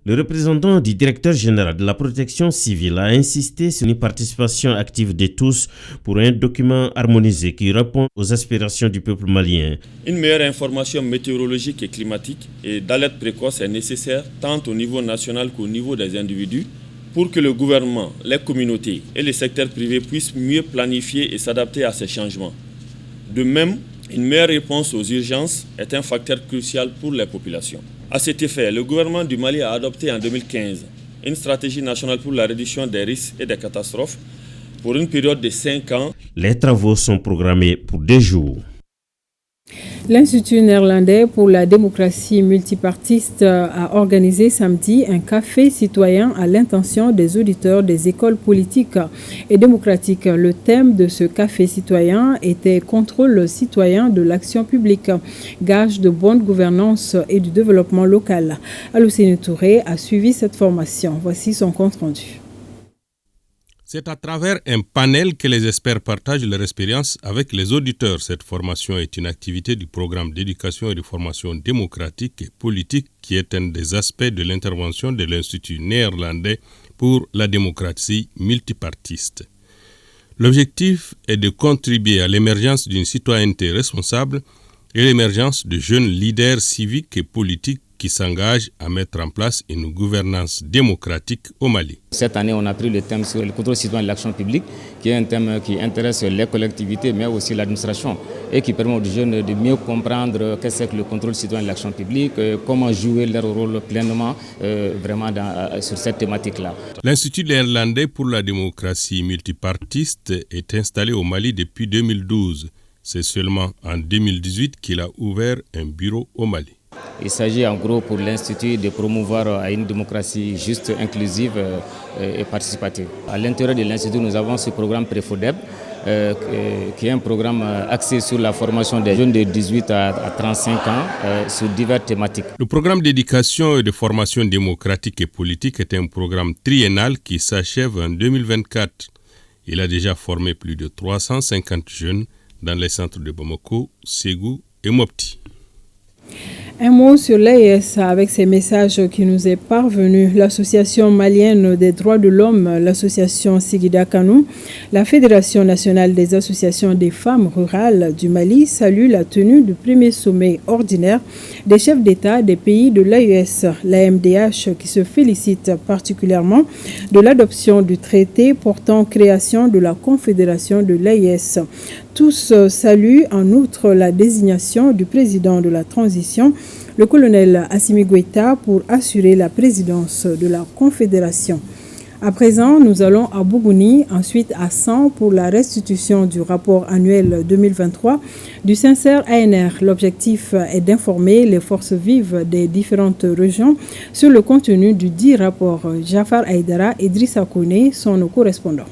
Le représentant du directeur général de la protection civile a insisté sur une participation active de tous pour un document harmonisé qui répond aux aspirations du peuple malien. Une meilleure information météorologique et climatique et d'alerte précoce est nécessaire tant au niveau national qu'au niveau des individus pour que le gouvernement, les communautés et les secteurs privés puissent mieux planifier et s'adapter à ces changements. De même, une meilleure réponse aux urgences est un facteur crucial pour les populations. À cet effet, le gouvernement du Mali a adopté en 2015 une stratégie nationale pour la réduction des risques et des catastrophes pour une période de 5 ans. Les travaux sont programmés pour 2 jours. L'Institut néerlandais pour la démocratie multipartiste a organisé samedi un café citoyen à l'intention des auditeurs des écoles politiques et démocratiques. Le thème de ce café citoyen était « Contrôle citoyen de l'action publique, gage de bonne gouvernance et du développement local ». Aloussine Touré a suivi cette formation. Voici son compte rendu. C'est à travers un panel que les experts partagent leur expérience avec les auditeurs. Cette formation est une activité du programme d'éducation et de formation démocratique et politique qui est un des aspects de l'intervention de l'Institut néerlandais pour la démocratie multipartiste. L'objectif est de contribuer à l'émergence d'une citoyenneté responsable et l'émergence de jeunes leaders civiques et politiques qui s'engagent à mettre en place une gouvernance démocratique au Mali. Cette année, on a pris le thème sur le contrôle citoyen de l'action publique, qui est un thème qui intéresse les collectivités, mais aussi l'administration, et qui permet aux jeunes de mieux comprendre qu'est-ce que c'est que le contrôle citoyen de l'action publique, comment jouer leur rôle pleinement sur cette thématique-là. L'Institut néerlandais pour la démocratie multipartiste est installé au Mali depuis 2012. C'est seulement en 2018 qu'il a ouvert un bureau au Mali. Il s'agit en gros pour l'Institut de promouvoir une démocratie juste, inclusive et participative. À l'intérieur de l'Institut, nous avons ce programme Préfodeb, qui est un programme axé sur la formation des jeunes de 18 à 35 ans sur diverses thématiques. Le programme d'éducation et de formation démocratique et politique est un programme triennal qui s'achève en 2024. Il a déjà formé plus de 350 jeunes dans les centres de Bamako, Ségou et Mopti. Un mot sur l'AES avec ces messages qui nous est parvenu. L'Association malienne des droits de l'homme, l'association Sigida Kanou, la Fédération nationale des associations des femmes rurales du Mali salue la tenue du premier sommet ordinaire des chefs d'État des pays de l'AES, la MDH, qui se félicite particulièrement de l'adoption du traité portant création de la Confédération de l'AES. Tous saluent en outre la désignation du président de la transition, le colonel Assimi Goïta, pour assurer la présidence de la Confédération. À présent, nous allons à Bougouni, ensuite à 100 pour la restitution du rapport annuel 2023 du Sincère ANR. L'objectif est d'informer les forces vives des différentes régions sur le contenu du dit rapport. Jafar Aïdara et Idrissa Kone sont nos correspondants.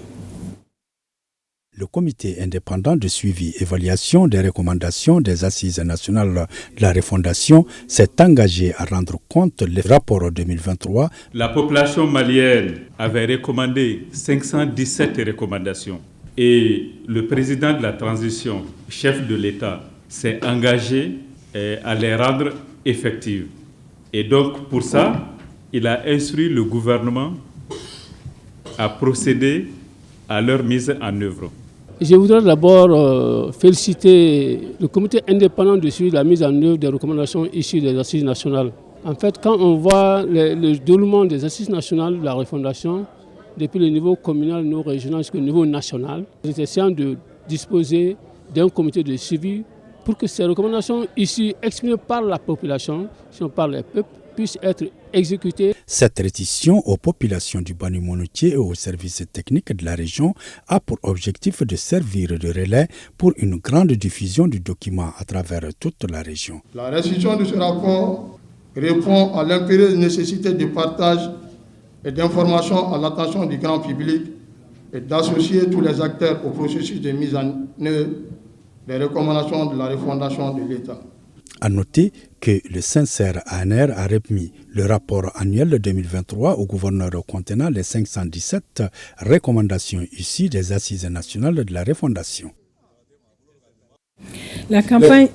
Le comité indépendant de suivi et évaluation des recommandations des Assises nationales de la refondation s'est engagé à rendre compte du rapport 2023. La population malienne avait recommandé 517 recommandations et le président de la transition, chef de l'État, s'est engagé à les rendre effectives. Et donc pour ça, il a instruit le gouvernement à procéder à leur mise en œuvre. Je voudrais d'abord féliciter le comité indépendant de suivi de la mise en œuvre des recommandations issues des Assises nationales. En fait, quand on voit le déroulement des Assises nationales de la refondation, depuis le niveau communal, le niveau régional jusqu'au niveau national, nous essayons de disposer d'un comité de suivi pour que ces recommandations issues exprimées par la population, si on parle des peuples, puissent être exécutées. Cette rétition aux populations du Bani-Monotier et aux services techniques de la région a pour objectif de servir de relais pour une grande diffusion du document à travers toute la région. La restitution de ce rapport répond à l'impérieuse nécessité de partage et d'information à l'attention du grand public et d'associer tous les acteurs au processus de mise en œuvre des recommandations de la refondation de l'État. À noter que le Sincère ANR a remis le rapport annuel de 2023 au gouverneur contenant les 517 recommandations issues des Assises nationales de la refondation. La campagne...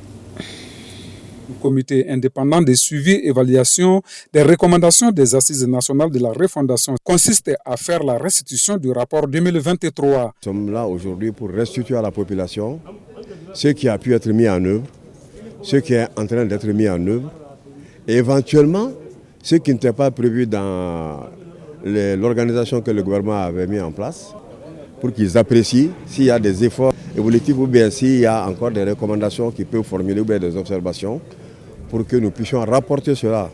Le comité indépendant de suivi et évaluation des recommandations des Assises nationales de la refondation consiste à faire la restitution du rapport 2023. Nous sommes là aujourd'hui pour restituer à la population ce qui a pu être mis en œuvre, ce qui est en train d'être mis en œuvre, et éventuellement ce qui n'était pas prévu dans l'organisation que le gouvernement avait mis en place, pour qu'ils apprécient s'il y a des efforts évolutifs ou bien s'il y a encore des recommandations qu'ils peuvent formuler ou bien des observations, pour que nous puissions rapporter cela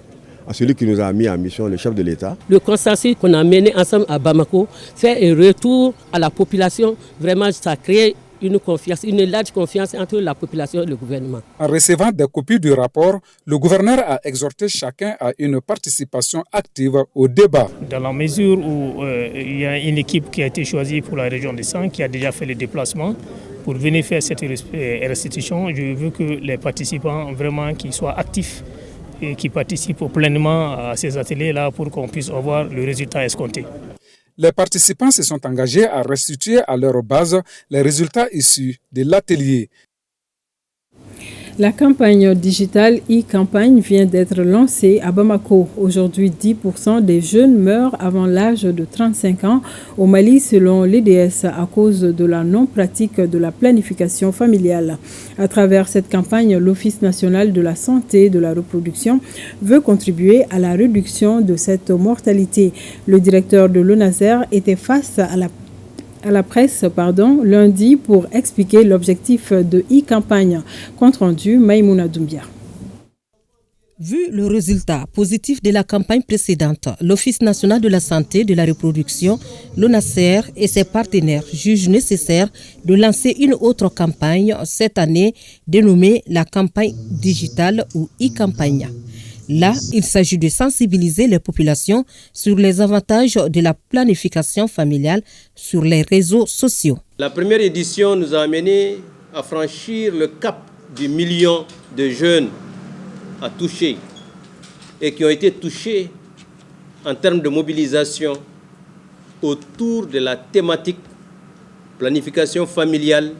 à celui qui nous a mis en mission, le chef de l'État. Le consensus qu'on a mené ensemble à Bamako fait un retour à la population. Vraiment, ça crée une confiance, une large confiance entre la population et le gouvernement. En recevant des copies du rapport, le gouverneur a exhorté chacun à une participation active au débat. Dans la mesure où il y a une équipe qui a été choisie pour la région des Sangs, qui a déjà fait le déplacement pour venir faire cette restitution, je veux que les participants vraiment qui soient actifs et qui participent pleinement à ces ateliers-là pour qu'on puisse avoir le résultat escompté. Les participants se sont engagés à restituer à leur base les résultats issus de l'atelier. La campagne digitale e-campagne vient d'être lancée à Bamako. Aujourd'hui, 10% des jeunes meurent avant l'âge de 35 ans au Mali, selon l'EDS, à cause de la non-pratique de la planification familiale. À travers cette campagne, l'Office national de la santé et de la reproduction veut contribuer à la réduction de cette mortalité. Le directeur de l'ONASER était face à la presse lundi pour expliquer l'objectif de e-campagne. Compte rendu, Maïmouna Doumbia. Vu le résultat positif de la campagne précédente, l'Office national de la santé et de la reproduction, l'ONASER et ses partenaires jugent nécessaire de lancer une autre campagne cette année dénommée la campagne digitale ou e-campagne. Là, il s'agit de sensibiliser les populations sur les avantages de la planification familiale sur les réseaux sociaux. La première édition nous a amené à franchir le cap du million de jeunes à toucher et qui ont été touchés en termes de mobilisation autour de la thématique planification familiale,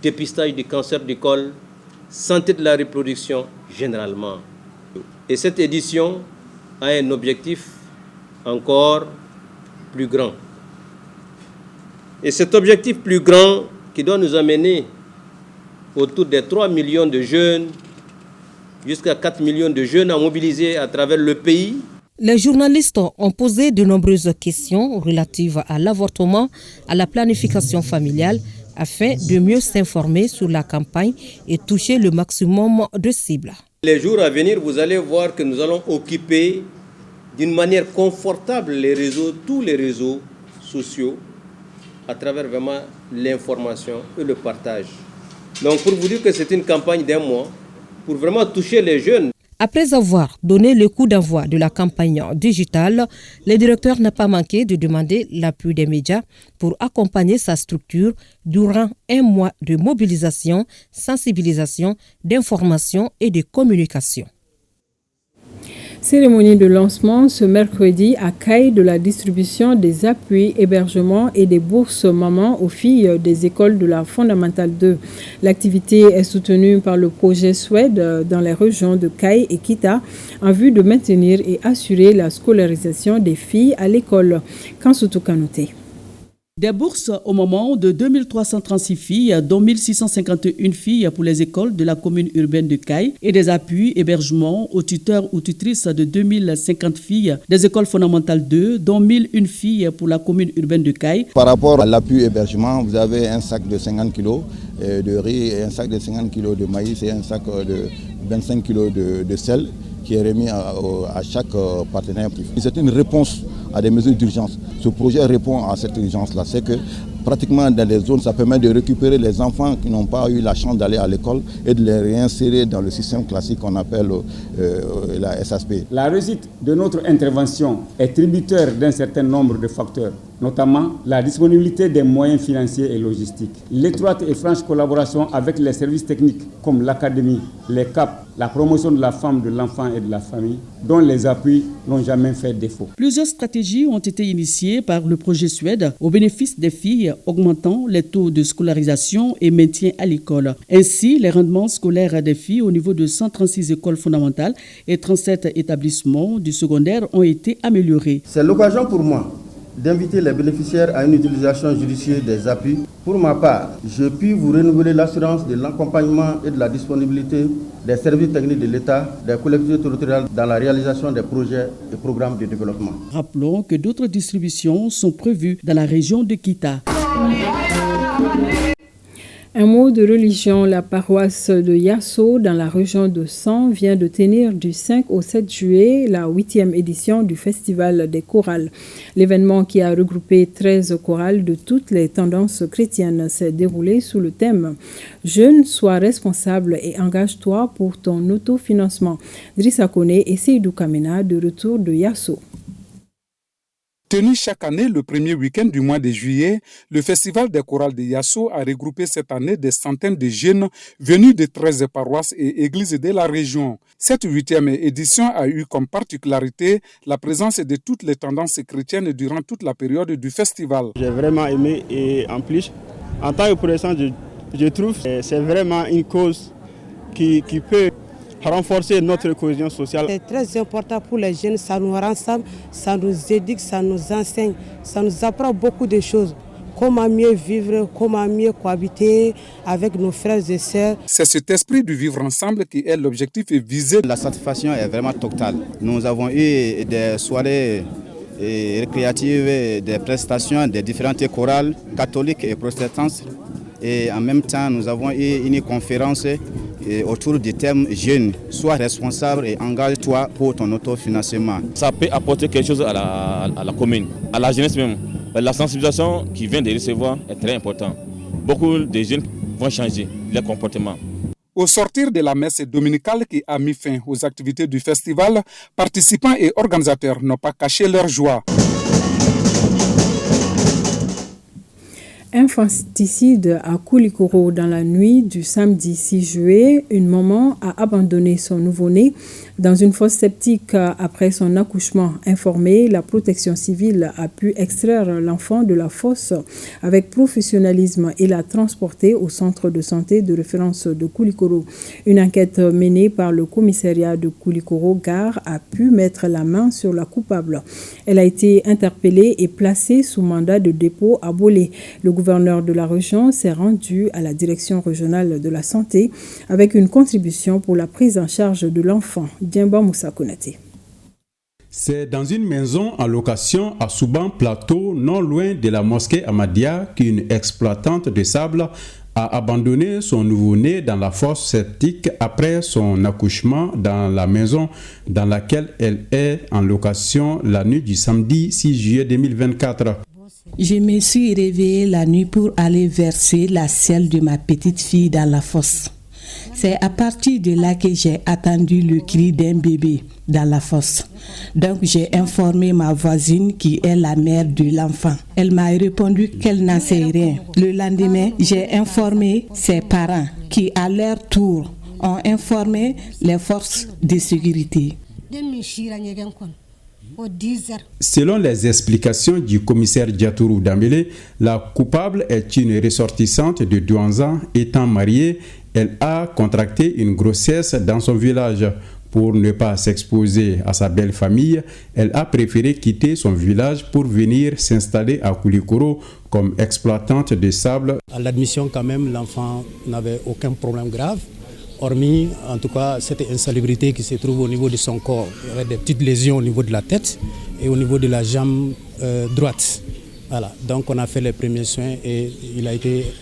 dépistage du cancer du col, santé de la reproduction généralement. Et cette édition a un objectif encore plus grand. Et cet objectif plus grand qui doit nous amener autour des 3 millions de jeunes, jusqu'à 4 millions de jeunes à mobiliser à travers le pays. Les journalistes ont posé de nombreuses questions relatives à l'avortement, à la planification familiale, afin de mieux s'informer sur la campagne et toucher le maximum de cibles. Les jours à venir, vous allez voir que nous allons occuper d'une manière confortable tous les réseaux sociaux, à travers vraiment l'information et le partage. Donc pour vous dire que c'est une campagne d'1 mois, pour vraiment toucher les jeunes. Après avoir donné le coup d'envoi de la campagne digitale, le directeur n'a pas manqué de demander l'appui des médias pour accompagner sa structure durant 1 mois de mobilisation, sensibilisation, d'information et de communication. Cérémonie de lancement ce mercredi à Caille de la distribution des appuis, hébergements et des bourses mamans aux filles des écoles de la fondamentale 2. L'activité est soutenue par le projet SWED dans les régions de Caille et Kita en vue de maintenir et assurer la scolarisation des filles à l'école. Kansoutou Kanouté. Des bourses au moment de 2336 filles, dont 1651 filles pour les écoles de la commune urbaine de Caille et des appuis hébergements aux tuteurs ou tutrices de 2050 filles des écoles fondamentales 2, dont 1001 filles pour la commune urbaine de Caille. Par rapport à l'appui hébergement, vous avez un sac de 50 kg de riz, et un sac de 50 kg de maïs et un sac de 25 kg de sel qui est remis à chaque partenaire. C'est une réponse à des mesures d'urgence. Ce projet répond à cette urgence-là. C'est que pratiquement dans les zones, ça permet de récupérer les enfants qui n'ont pas eu la chance d'aller à l'école et de les réinsérer dans le système classique qu'on appelle la SASP. La réussite de notre intervention est tributaire d'un certain nombre de facteurs, notamment la disponibilité des moyens financiers et logistiques, l'étroite et franche collaboration avec les services techniques comme l'académie, les CAP, la promotion de la femme, de l'enfant et de la famille, dont les appuis n'ont jamais fait défaut. Plusieurs stratégies ont été initiées par le projet SWED au bénéfice des filles, augmentant les taux de scolarisation et maintien à l'école. Ainsi, les rendements scolaires des filles au niveau de 136 écoles fondamentales et 37 établissements du secondaire ont été améliorés. C'est l'occasion pour moi d'inviter les bénéficiaires à une utilisation judicieuse des appuis. Pour ma part, je puis vous renouveler l'assurance de l'accompagnement et de la disponibilité des services techniques de l'État, des collectivités territoriales dans la réalisation des projets et programmes de développement. Rappelons que d'autres distributions sont prévues dans la région de Kita. Un mot de religion, la paroisse de Yasso dans la région de San vient de tenir du 5 au 7 juillet la 8e édition du Festival des chorales. L'événement qui a regroupé 13 chorales de toutes les tendances chrétiennes s'est déroulé sous le thème « Jeune, sois responsable et engage-toi pour ton autofinancement ». Drissa Kone et Seydou Kamena de retour de Yasso. Tenu chaque année le premier week-end du mois de juillet, le Festival des chorales de Yasso a regroupé cette année des centaines de jeunes venus de 13 paroisses et églises de la région. Cette 8e édition a eu comme particularité la présence de toutes les tendances chrétiennes durant toute la période du festival. J'ai vraiment aimé et en plus, en tant que protestant, je trouve que c'est vraiment une cause qui peut renforcer notre cohésion sociale. C'est très important pour les jeunes, ça nous rassemble, ça nous éduque, ça nous enseigne, ça nous apprend beaucoup de choses. Comment mieux vivre, comment mieux cohabiter avec nos frères et sœurs. C'est cet esprit du vivre ensemble qui est l'objectif visé. La satisfaction est vraiment totale. Nous avons eu des soirées récréatives, des prestations des différentes chorales catholiques et protestantes. Et en même temps, nous avons eu une conférence autour du thème « Jeune, sois responsable et engage-toi pour ton autofinancement ». Ça peut apporter quelque chose à la commune, à la jeunesse même. La sensibilisation qui vient de recevoir est très importante. Beaucoup de jeunes vont changer leur comportement. Au sortir de la messe dominicale qui a mis fin aux activités du festival, participants et organisateurs n'ont pas caché leur joie. Infanticide à Koulikoro dans la nuit du samedi 6 juillet. Une maman a abandonné son nouveau-né dans une fosse septique après son accouchement. Informée, la protection civile a pu extraire l'enfant de la fosse avec professionnalisme et l'a transporté au centre de santé de référence de Koulikoro. Une enquête menée par le commissariat de Koulikoro-Gare a pu mettre la main sur la coupable. Elle a été interpellée et placée sous mandat de dépôt à Bolé. Le gouverneur de la région s'est rendu à la direction régionale de la santé avec une contribution pour la prise en charge de l'enfant. Diemba Moussa Konaté. C'est dans une maison en location à Souban Plateau, non loin de la mosquée Ahmadiyya, qu'une exploitante de sable a abandonné son nouveau-né dans la fosse septique après son accouchement dans la maison dans laquelle elle est en location la nuit du samedi 6 juillet 2024. Je me suis réveillée la nuit pour aller verser la selle de ma petite fille dans la fosse. C'est à partir de là que j'ai attendu le cri d'un bébé dans la fosse. Donc j'ai informé ma voisine qui est la mère de l'enfant. Elle m'a répondu qu'elle n'en sait rien. Le lendemain, j'ai informé ses parents qui à leur tour ont informé les forces de sécurité. Selon les explications du commissaire Diatourou Dambélé, la coupable est une ressortissante de Douanza. Étant mariée, elle a contracté une grossesse dans son village. Pour ne pas s'exposer à sa belle famille, elle a préféré quitter son village pour venir s'installer à Koulikoro comme exploitante de sable. À l'admission, quand même, l'enfant n'avait aucun problème grave, hormis en tout cas cette insalubrité qui se trouve au niveau de son corps. Il y avait des petites lésions au niveau de la tête et au niveau de la jambe droite. Voilà, donc on a fait les premiers soins et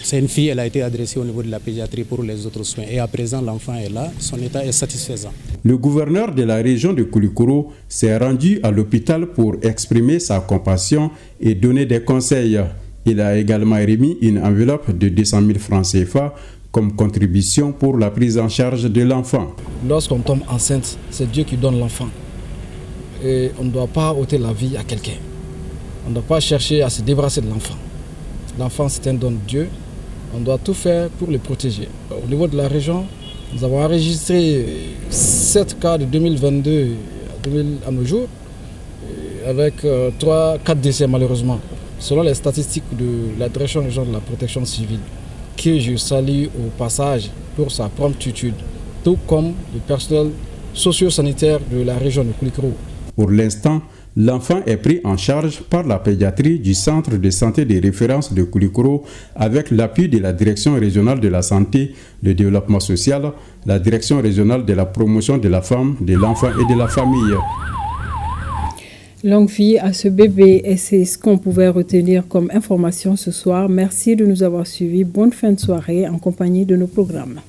c'est une fille, elle a été adressée au niveau de la pédiatrie pour les autres soins. Et à présent, l'enfant est là, son état est satisfaisant. Le gouverneur de la région de Koulikoro s'est rendu à l'hôpital pour exprimer sa compassion et donner des conseils. Il a également remis une enveloppe de 200 000 francs CFA comme contribution pour la prise en charge de l'enfant. Lorsqu'on tombe enceinte, c'est Dieu qui donne l'enfant. Et on ne doit pas ôter la vie à quelqu'un. On ne doit pas chercher à se débarrasser de l'enfant. L'enfant, c'est un don de Dieu. On doit tout faire pour le protéger. Au niveau de la région, nous avons enregistré 7 cas de 2022 à nos jours, avec 4 décès malheureusement, selon les statistiques de la direction régionale de la protection civile, que je salue au passage pour sa promptitude, tout comme le personnel socio-sanitaire de la région de Koulikoro. Pour l'instant, l'enfant est pris en charge par la pédiatrie du centre de santé de référence de Koulikoro avec l'appui de la direction régionale de la santé, le développement social, la direction régionale de la promotion de la femme, de l'enfant et de la famille. Longue vie à ce bébé, et c'est ce qu'on pouvait retenir comme information ce soir. Merci de nous avoir suivis. Bonne fin de soirée en compagnie de nos programmes.